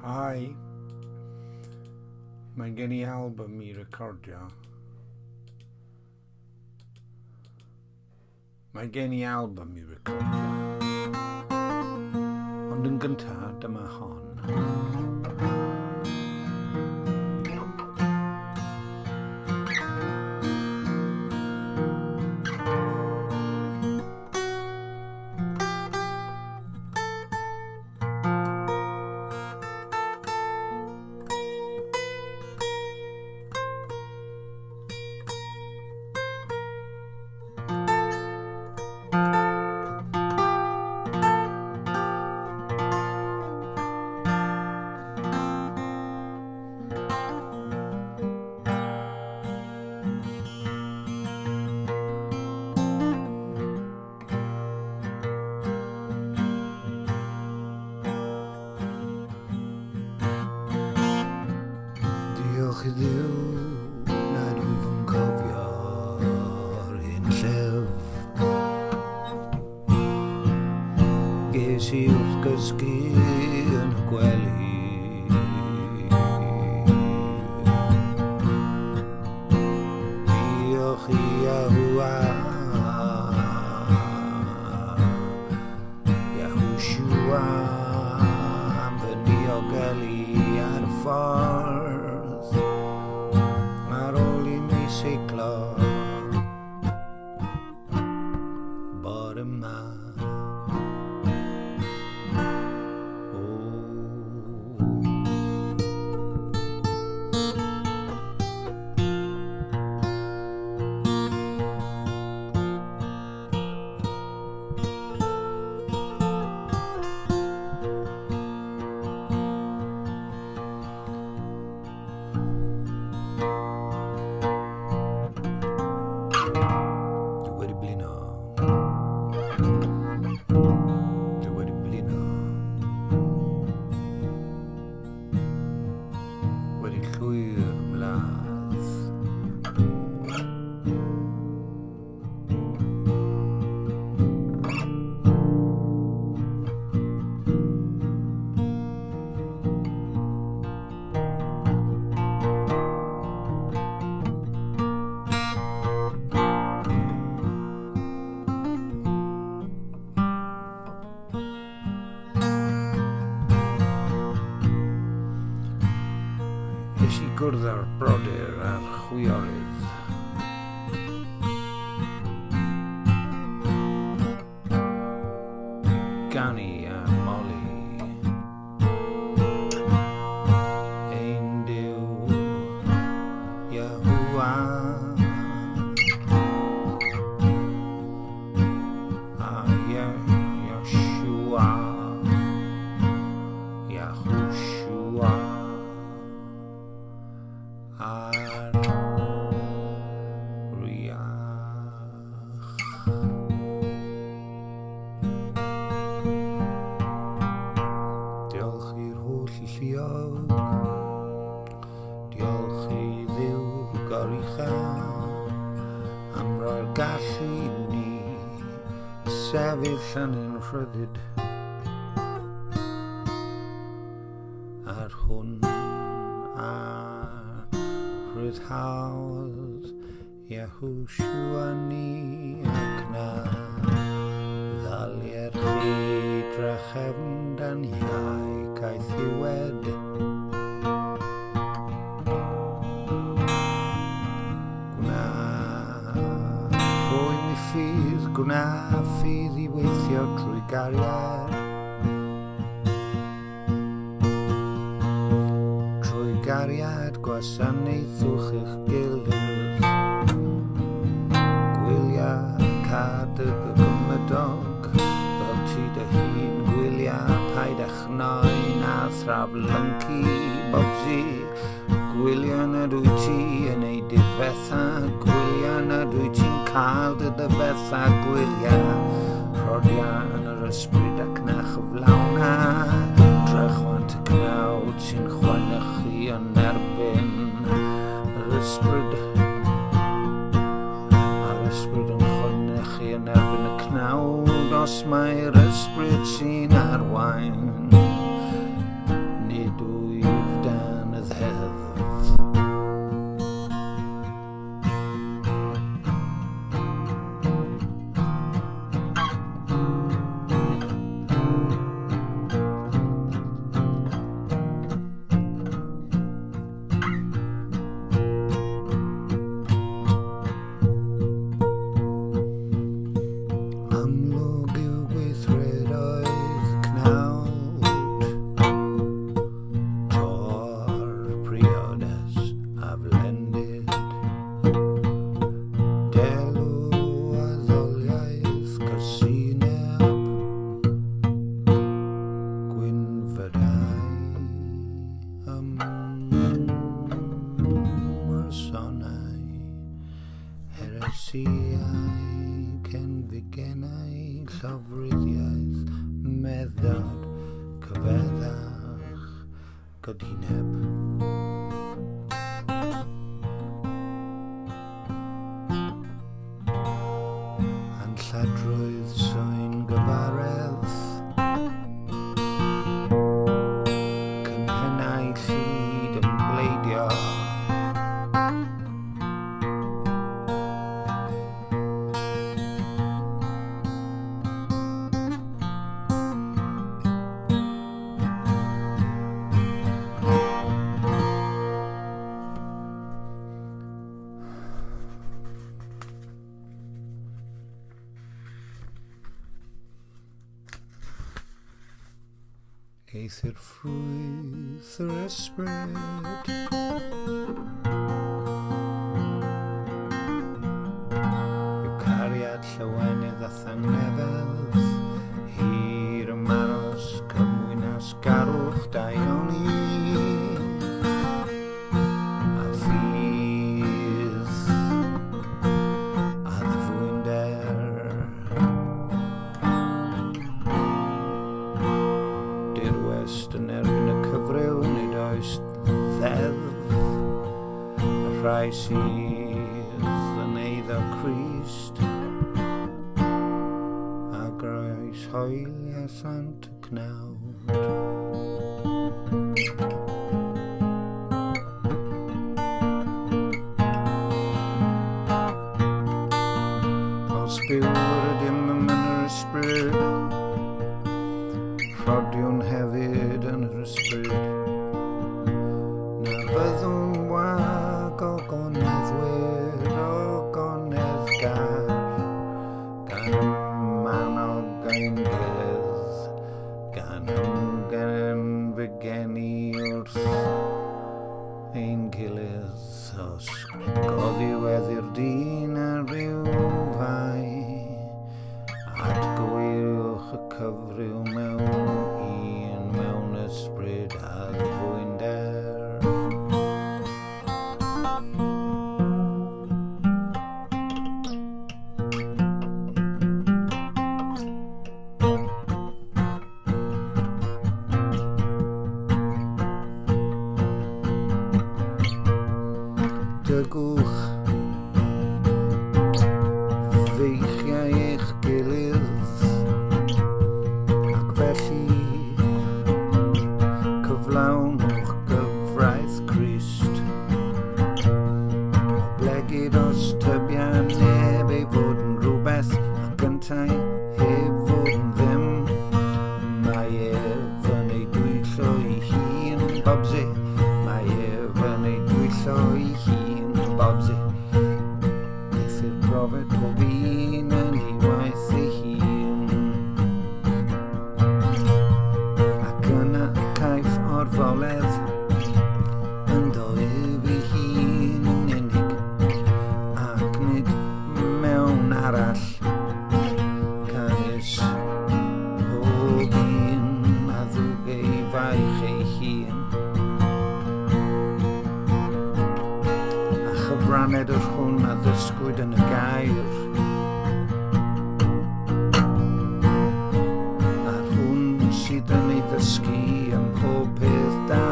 Hi, mae gen I album I recordio. Ond yn gyntaf, dyma hon. Diolch I Dduw na dwi fy cofio'r un llef. Ges I wrth gysgu yn y gwely. Diolch I Yahuwah, Yahushua am fy diogelu ar y ffordd. Ar ôl I mi seiclo bore 'ma. Nes I gwrdd â'r brodyr a'r chwiorydd. Gani a Molly. Ein Duw, Yahuwah, a Yeshua, Yahushua. Diolch i'r holl lluog, diolch I Dduw gorucha am roi'r gallu I ni sefyll yn ein rhyddid ar hwn a rhyddhawdd Yahushua ni ac na ddalier chi drachefn dan iau caeth I wed. Gwna ffydd I weithio trwy gariad. Trwy gariad gwasanaethwch eich gilydd. Gwylia cadyg y gymydog fel ti dy hun. Gwylia paid a chnoen a thraflyncu bobsi. Gwylia nad wyt ti yn ei difetha. Gwylia nad wyt ti'n cael dy difetha. Gwylia rhodia yn yr ysbryd ac na chyflawna. Drychwant y cnaw ti'n chwanychu yn erbyn yr ysbryd. A'r ysbryd yn chwanychu yn erbyn y cnawd. Os mae'r ysbryd sy'n arwain, nid Siau cyn figennau llofruddiaeth meddod cyfeddach godineb. Anlladrwydd swyn gyfaredd cynhennau llyd yn bleidio Eithir ffrwyth yr ysbryd Yw cariad llawenydd a thangnefedd Hir y maros cymwynas garwch daioni A ffydd a ddfwynder Dirwest yn erbyn y cyfryw nid oes ddeddf y rhai sydd yn eiddo Crist a groes hoelia sant y cnawd Os byw'r ydym yn yr ysbryd Rhodiwn hefyd yn yr ysbryd Na fyddwn wag o goneddwyr o gonedd gar Gan ymmanog ein gilydd Gan ymgen fygeni wrth ein gilydd Os goddiweddi'r dyn ar ryw fai Atgywirwch y cyfryw mewn ysbryd a ddfwynder Dygwch feichiau eich gilydd ac felly cyflawnwch gyfraith Crist Oblegid os tybian neb ei fod yn rhywbeth ac yntau heb fod yn ddim Mae ef yn ei dwyllo ei hun bobsi Mae ef yn ei dwyllo ei hun bobsi Eithir profed pob un yn ei waith ei hun Ac yna caiff orfoledd yn doedd ei hun yn unig Ac nid mewn arall Cais pob un a ddwg ei faich ei hun A chyfraned yr hwn a ddysgwyd yn y gair A'r hwn sydd yn ei ddysgu ym mhob peth da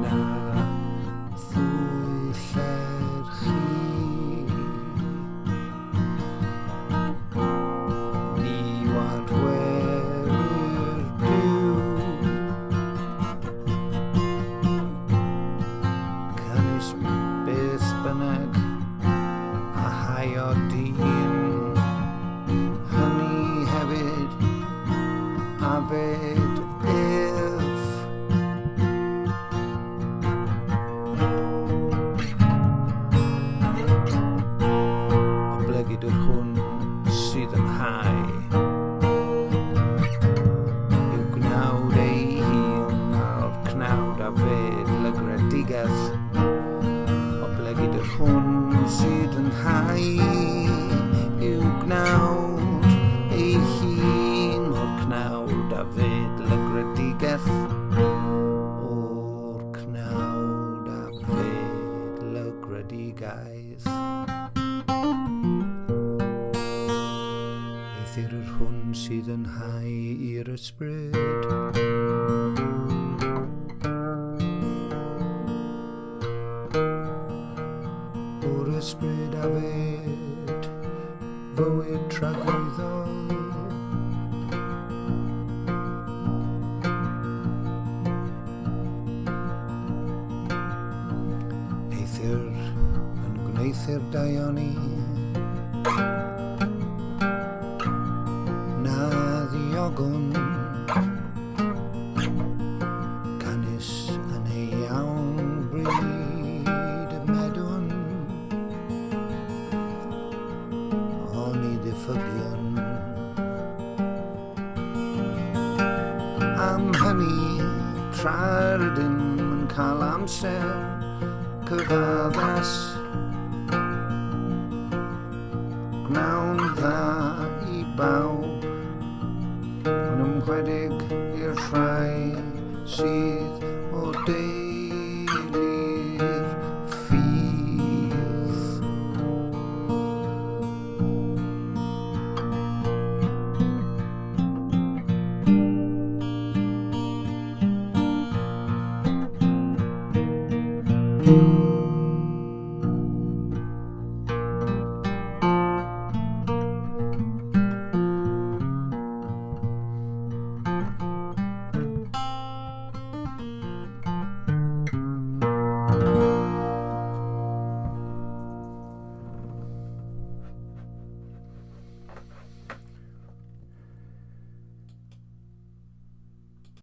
Na ddwyller chi Ni wadwerir byw Cynnes beth bynnag a haio dyn Hynny hefyd a fed ef Oblegid yr hwn sydd yn hau Yw gnawd ei hun o'r cnawd a fed lygredigaeth Oblegid yr hwn sydd yn hau Yw gnawd ei hun o'r cnawd guys. Eithir yr hwn sydd yn hau i'r ysbryd. O'r ysbryd a fed fywyd tragweddol. Eithir yn gwneithio'r daioni na ddiogon canis yn ei iawn bryd y medwn o'n i ddiffygion am hynny tra'r ydym yn cael amser cyfaddas gnawn dda i bawb yn ymwedig i'r rhai sydd o deulu'r ffydd. Thank